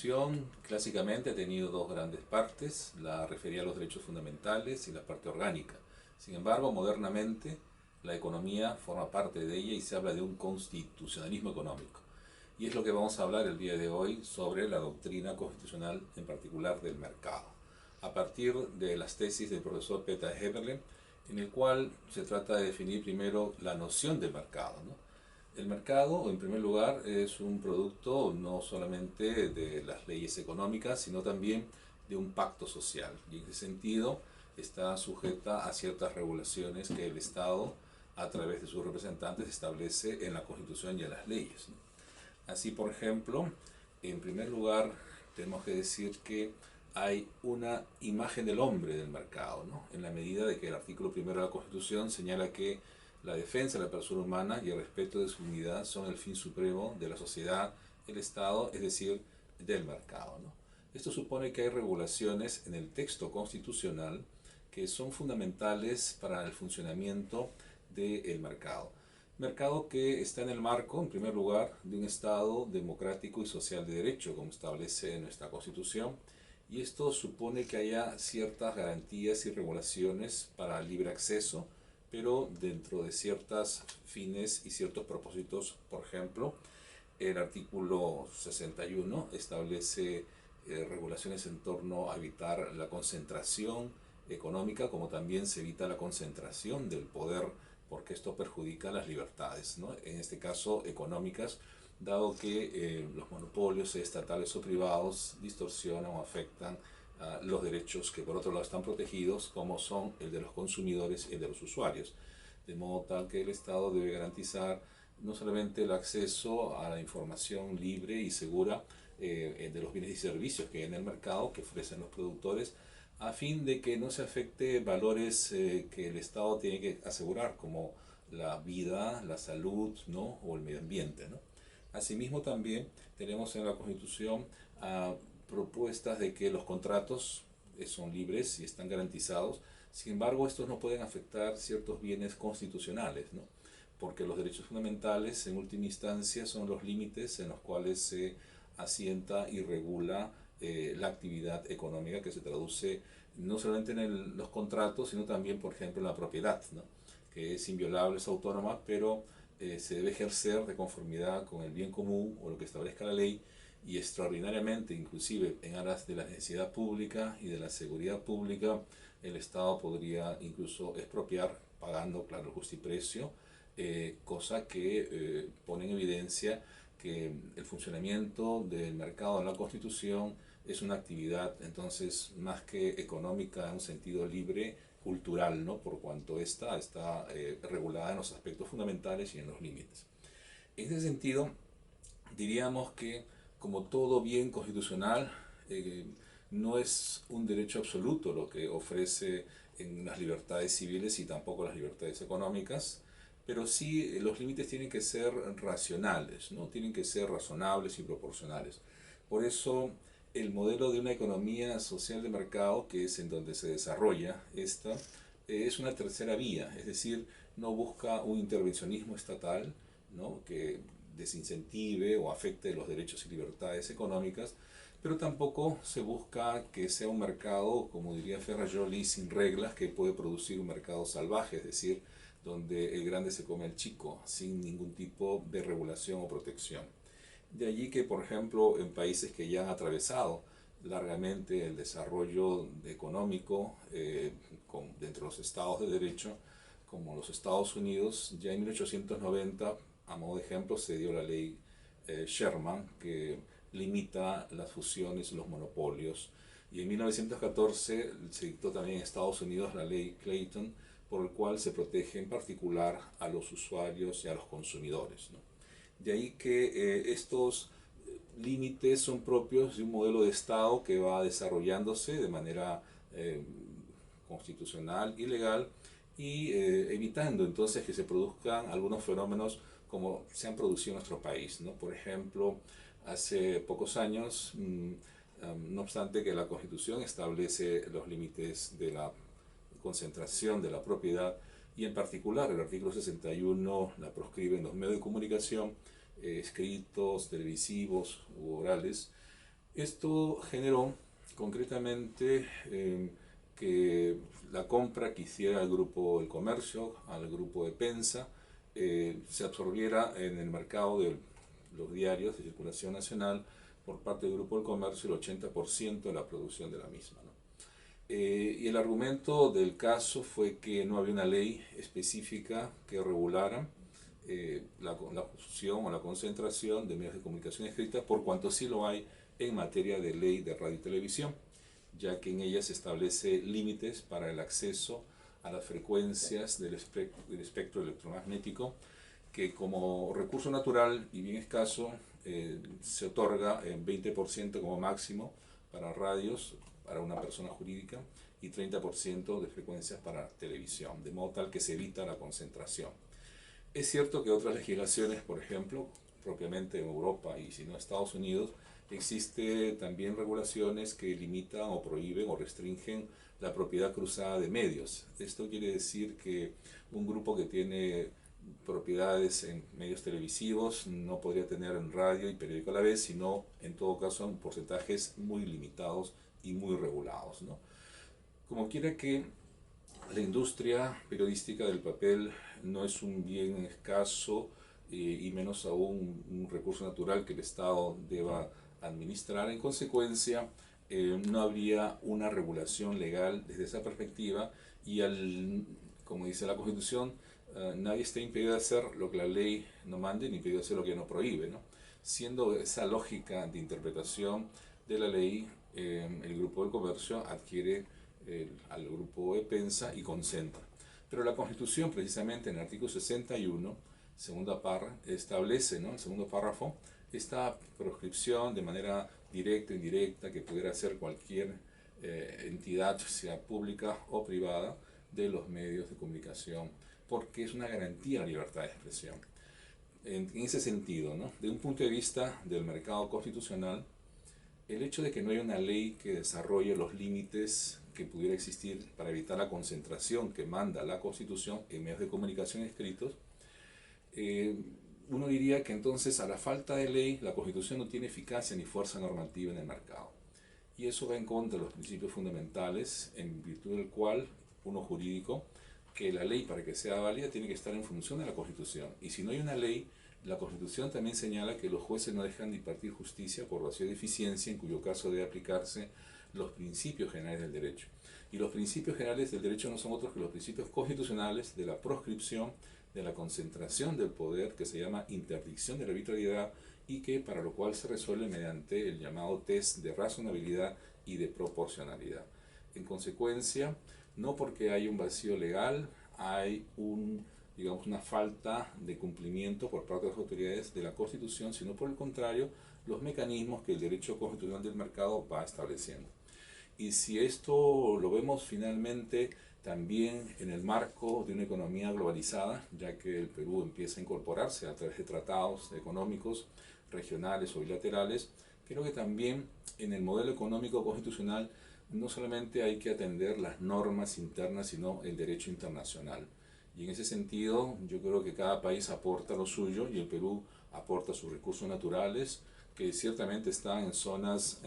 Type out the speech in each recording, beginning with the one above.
Constitución clásicamente ha tenido dos grandes partes, la referida a los derechos fundamentales y la parte orgánica. Sin embargo, modernamente la economía forma parte de ella y se habla de un constitucionalismo económico. Y es lo que vamos a hablar el día de hoy sobre la doctrina constitucional, en particular del mercado, a partir de las tesis del profesor Peter Heberle, en el cual se trata de definir primero la noción de mercado, ¿no? El mercado, en primer lugar, es un producto no solamente de las leyes económicas, sino también de un pacto social. Y en ese sentido está sujeta a ciertas regulaciones que el Estado, a través de sus representantes, establece en la Constitución y en las leyes, ¿no? Así, por ejemplo, en primer lugar, tenemos que decir que hay una imagen del hombre del mercado, ¿no? En la medida de que el artículo primero de la Constitución señala que la defensa de la persona humana y el respeto de su dignidad son el fin supremo de la sociedad, el Estado, es decir, del mercado, ¿no? Esto supone que hay regulaciones en el texto constitucional que son fundamentales para el funcionamiento del mercado. Mercado que está en el marco, en primer lugar, de un Estado democrático y social de derecho, como establece nuestra Constitución, y esto supone que haya ciertas garantías y regulaciones para el libre acceso, pero dentro de ciertos fines y ciertos propósitos. Por ejemplo, el artículo 61 establece regulaciones en torno a evitar la concentración económica, como también se evita la concentración del poder, porque esto perjudica las libertades, ¿no? En este caso económicas, dado que los monopolios estatales o privados distorsionan o afectan los derechos que por otro lado están protegidos, como son el de los consumidores y el de los usuarios. De modo tal que el Estado debe garantizar no solamente el acceso a la información libre y segura de los bienes y servicios que hay en el mercado que ofrecen los productores, a fin de que no se afecte valores que el Estado tiene que asegurar, como la vida, la salud, ¿no? O el medio ambiente, ¿no? Asimismo, también tenemos en la Constitución propuestas de que los contratos son libres y están garantizados. Sin embargo, estos no pueden afectar ciertos bienes constitucionales, ¿no? Porque los derechos fundamentales, en última instancia, son los límites en los cuales se asienta y regula la actividad económica, que se traduce no solamente en los contratos, sino también, por ejemplo, en la propiedad, ¿no? Que es inviolable, es autónoma, pero se debe ejercer de conformidad con el bien común o lo que establezca la ley, y extraordinariamente, inclusive en aras de la necesidad pública y de la seguridad pública, el Estado podría incluso expropiar pagando, claro, el justiprecio, cosa que pone en evidencia que el funcionamiento del mercado en la Constitución es una actividad entonces más que económica en un sentido libre, cultural, ¿no? Por cuanto esta está regulada en los aspectos fundamentales y en los límites. En ese sentido, diríamos que, como todo bien constitucional, no es un derecho absoluto lo que ofrece en las libertades civiles y tampoco las libertades económicas, pero sí los límites tienen que ser racionales, ¿no? Tienen que ser razonables y proporcionales. Por eso el modelo de una economía social de mercado, que es en donde se desarrolla esta, es una tercera vía, es decir, no busca un intervencionismo estatal, ¿no? Que desincentive o afecte los derechos y libertades económicas, pero tampoco se busca que sea un mercado, como diría Ferrajoli, sin reglas, que puede producir un mercado salvaje, es decir, donde el grande se come al chico, sin ningún tipo de regulación o protección. De allí que, por ejemplo, en países que ya han atravesado largamente el desarrollo económico dentro de los estados de derecho, como los Estados Unidos, ya en 1890, a modo de ejemplo, se dio la ley Sherman, que limita las fusiones y los monopolios. Y en 1914 se dictó también en Estados Unidos la ley Clayton, por el cual se protege en particular a los usuarios y a los consumidores, ¿no? De ahí que estos límites son propios de un modelo de Estado que va desarrollándose de manera constitucional y legal, y evitando entonces que se produzcan algunos fenómenos como se han producido en nuestro país, ¿no? Por ejemplo, hace pocos años, no obstante que la Constitución establece los límites de la concentración de la propiedad, y en particular el artículo 61 la proscribe en los medios de comunicación, escritos, televisivos u orales, Esto generó concretamente que la compra que hiciera el grupo El Comercio, al grupo de Pensa, se absorbiera en el mercado de los diarios de circulación nacional por parte del grupo El Comercio el 80% de la producción de la misma, ¿no? Y el argumento del caso fue que no había una ley específica que regulara la fusión o la concentración de medios de comunicación escrita, por cuanto sí lo hay en materia de ley de radio y televisión, ya que en ella se establece límites para el acceso a las frecuencias del espectro electromagnético, que como recurso natural y bien escaso se otorga en 20% como máximo para radios, para una persona jurídica, y 30% de frecuencias para televisión, de modo tal que se evita la concentración. Es cierto que otras legislaciones, por ejemplo, propiamente en Europa y si no en Estados Unidos, existe también regulaciones que limitan o prohíben o restringen la propiedad cruzada de medios. Esto quiere decir que un grupo que tiene propiedades en medios televisivos no podría tener en radio y periódico a la vez, sino en todo caso en porcentajes muy limitados y muy regulados, ¿no? Como quiera que la industria periodística del papel no es un bien escaso y menos aún un recurso natural que el Estado deba administrar. En consecuencia, no habría una regulación legal desde esa perspectiva y como dice la Constitución, nadie está impedido de hacer lo que la ley no mande ni impedido de hacer lo que no prohíbe, ¿no? Siendo esa lógica de interpretación de la ley, el Grupo del Comercio adquiere al grupo de Pensa y concentra. Pero la Constitución, precisamente en el artículo 61, segunda establece, ¿no?, el segundo párrafo, esta proscripción de manera directa o indirecta que pudiera hacer cualquier entidad, sea pública o privada, de los medios de comunicación, porque es una garantía a la libertad de expresión. En ese sentido, ¿no?, de un punto de vista del mercado constitucional, el hecho de que no haya una ley que desarrolle los límites que pudiera existir para evitar la concentración que manda la Constitución en medios de comunicación escritos, uno diría que entonces a la falta de ley la Constitución no tiene eficacia ni fuerza normativa en el mercado. Y eso va en contra de los principios fundamentales en virtud del cual uno jurídico, que la ley para que sea válida tiene que estar en función de la Constitución. Y si no hay una ley, la Constitución también señala que los jueces no dejan de impartir justicia por vacío de eficiencia, en cuyo caso debe aplicarse los principios generales del derecho. Y los principios generales del derecho no son otros que los principios constitucionales de la proscripción, de la concentración del poder, que se llama interdicción de la arbitrariedad, y que para lo cual se resuelve mediante el llamado test de razonabilidad y de proporcionalidad. En consecuencia, no porque hay un vacío legal, hay digamos, una falta de cumplimiento por parte de las autoridades de la Constitución, sino por el contrario, los mecanismos que el derecho constitucional del mercado va estableciendo. Y si esto lo vemos finalmente también en el marco de una economía globalizada, ya que el Perú empieza a incorporarse a través de tratados económicos regionales o bilaterales, creo que también en el modelo económico constitucional no solamente hay que atender las normas internas, sino el derecho internacional. Y en ese sentido, yo creo que cada país aporta lo suyo y el Perú aporta sus recursos naturales, que ciertamente están en zonas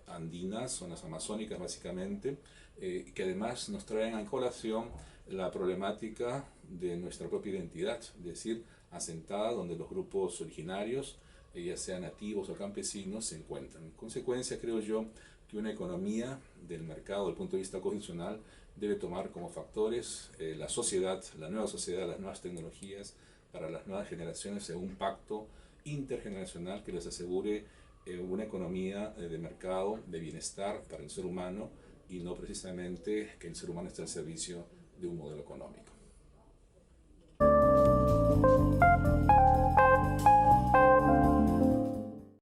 andinas, zonas amazónicas básicamente, que además nos traen a colación la problemática de nuestra propia identidad, es decir, asentada donde los grupos originarios, ya sean nativos o campesinos, se encuentran. En consecuencia, creo yo que una economía del mercado, desde el punto de vista constitucional, debe tomar como factores la sociedad, la nueva sociedad, las nuevas tecnologías para las nuevas generaciones en un pacto intergeneracional que les asegure una economía de mercado, de bienestar para el ser humano y no precisamente que el ser humano esté al servicio de un modelo económico.